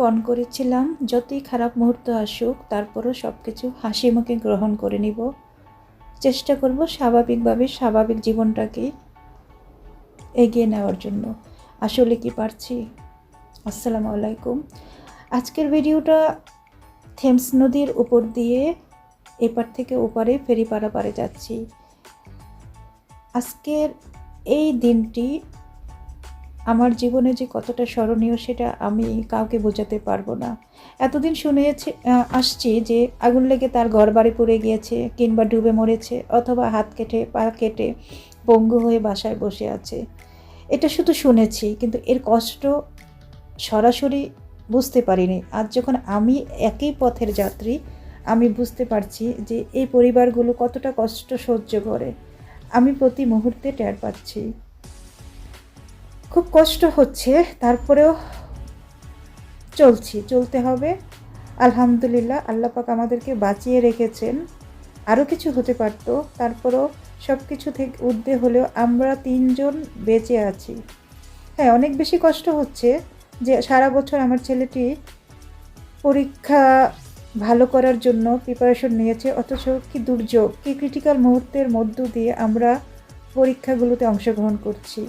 পণ করেছিলাম যতই খারাপ মুহূর্ত আসুক তারপরও সব কিছু হাসি মুখে গ্রহণ করে নিব, চেষ্টা করব স্বাভাবিকভাবে স্বাভাবিক জীবনটাকে এগিয়ে নেওয়ার জন্য। আসলে কি পারছি? আসসালামু আলাইকুম। আজকের ভিডিওটা থেমস নদীর উপর দিয়ে এপার থেকে ওপারে ফেরি পারাপারে যাচ্ছি। আজকের এই দিনটি আমার জীবনে যে কতটা স্মরণীয় সেটা আমি কাউকে বোঝাতে পারবো না। এতদিন আসছি যে আগুন লেগে তার ঘর বাড়ি পুড়ে গিয়েছে, কিংবা ডুবে মরেছে, অথবা হাত কেটে পা কেটে পঙ্গু হয়ে বাসায় বসে আছে। এটা শুধু শুনেছি, কিন্তু এর কষ্ট সরাসরি বুঝতে পারিনি। আজ যখন আমি একই পথের যাত্রী, আমি বুঝতে পারছি যে এই পরিবারগুলো কতটা কষ্ট সহ্য করে। আমি প্রতি মুহূর্তে টের পাচ্ছি। খুব কষ্ট হচ্ছে, তারপরেও চলতে হবে। আলহামদুলিল্লাহ, আল্লাহ পাক আমাদেরকে বাঁচিয়ে রেখেছেন। আরও কিছু হতে পারত, তারপরও সব কিছু থেকে ঊর্ধ্বে হলেও আমরা 3 জন বেঁচে আছি। হ্যাঁ, অনেক বেশি কষ্ট হচ্ছে যে সারা বছর আমার ছেলেটি পরীক্ষা ভালো করার জন্য প্রিপারেশন নিয়েছে, অথচ কি দুর্যোগ, কি ক্রিটিক্যাল মুহূর্তের মধ্য দিয়ে আমরা পরীক্ষাগুলোতে অংশগ্রহণ করছি।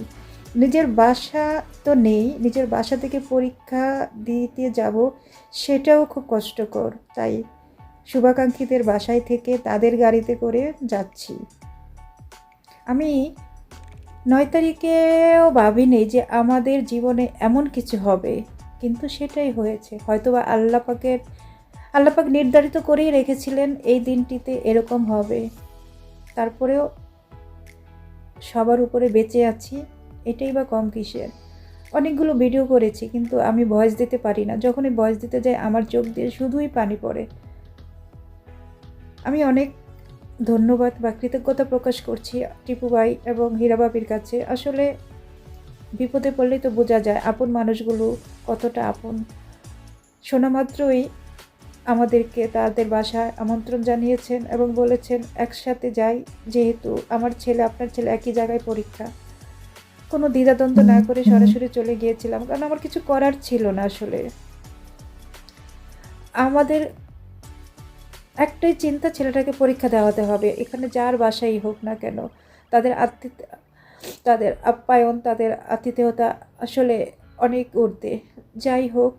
নিজের বাসা তো নেই, নিজের বাসা থেকে পরীক্ষা দিতে যাব সেটাও খুব কষ্টকর। তাই শুভাকাঙ্ক্ষীদের বাসায় থেকে তাদের গাড়িতে করে যাচ্ছি। আমি 9 তারিখেও ভাবিনি যে আমাদের জীবনে এমন কিছু হবে, কিন্তু সেটাই হয়েছে। হয়তোবা আল্লাহ পাক নির্ধারিত করেই রেখেছিলেন এই দিনটিতে এরকম হবে। তারপরেও সবার উপরে বেঁচে আছি, এটাই বা কম কিসের। অনেকগুলো ভিডিও করেছি, কিন্তু আমি ভয়েস দিতে পারি না। যখনই ভয়েস দিতে যাই আমার চোখ দিয়ে শুধুই পানি পড়ে। আমি অনেক ধন্যবাদ বা কৃতজ্ঞতা প্রকাশ করছি টিপু ভাই এবং হীরা বাবির কাছে। আসলে বিপদে পড়লেই তো বোঝা যায় আপন মানুষগুলো কতটা আপন। শোনা মাত্রই আমাদেরকে তাদের বাসায় আমন্ত্রণ জানিয়েছেন এবং বলেছেন একসাথে যাই, যেহেতু আমার ছেলে আপনার ছেলে একই জায়গায় পরীক্ষা। কোনো দ্বিধাদ্বন্দ্ব না করে সরাসরি চলে গিয়েছিলাম, কারণ আমার কিছু করার ছিল না। আসলে আমাদের একটাই চিন্তা, ছেলেটাকে পরীক্ষা দেওয়াতে হবে। এখানে যার বাসাই হোক না কেন, তাদের আপ্যায়ন, তাদের আতিথেয়তা আসলে অনেক ঊর্ধ্বে। যাই হোক,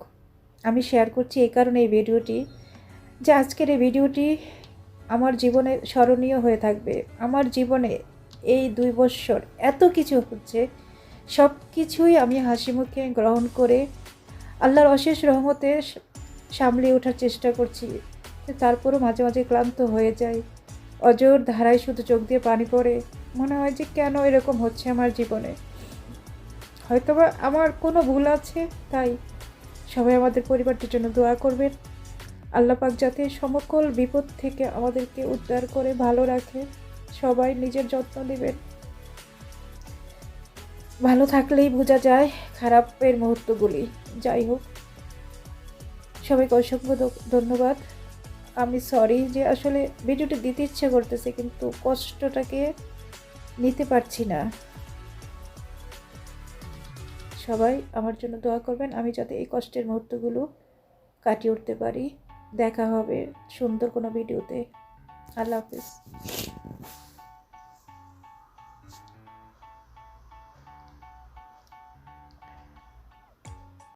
আমি শেয়ার করছি এই কারণে এই ভিডিওটি, যে আজকের এই ভিডিওটি আমার জীবনে স্মরণীয় হয়ে থাকবে। আমার জীবনে এই 2 বছর এত কিছু হচ্ছে, সব কিছুই আমি হাসি মুখে গ্রহণ করে আল্লাহর অশেষ রহমতে সামলে ওঠার চেষ্টা করছি। তারপরও মাঝে মাঝে ক্লান্ত হয়ে যায়, অজর ধারায় শুধু চোখ দিয়ে পানি পড়ে। মনে হয় যে কেন এরকম হচ্ছে আমার জীবনে। হয়তোবা আমার কোনো ভুল আছে, তাই সবাই আমাদের পরিবারটির জন্য দোয়া করবেন। আল্লাহ পাক যাতে সমকল বিপদ থেকে আমাদেরকে উদ্ধার করে ভালো রাখে। সবাই নিজের যত্ন নেবেন। ভালো থাকলেই বোঝা যায় খারাপের মুহূর্তগুলি। যাই হোক, সবাইকে অসংখ্য ধন্যবাদ। আমি সরি যে আসলে ভিডিওটা দিতে ইচ্ছে করতেছে, কিন্তু কষ্টটাকে নিতে পারছি না। সবাই আমার জন্য দোয়া করবেন, আমি যাতে এই কষ্টের মুহূর্তগুলো কাটিয়ে উঠতে পারি। দেখা হবে সুন্দর কোনো ভিডিওতে। আল্লাহ হাফিজ।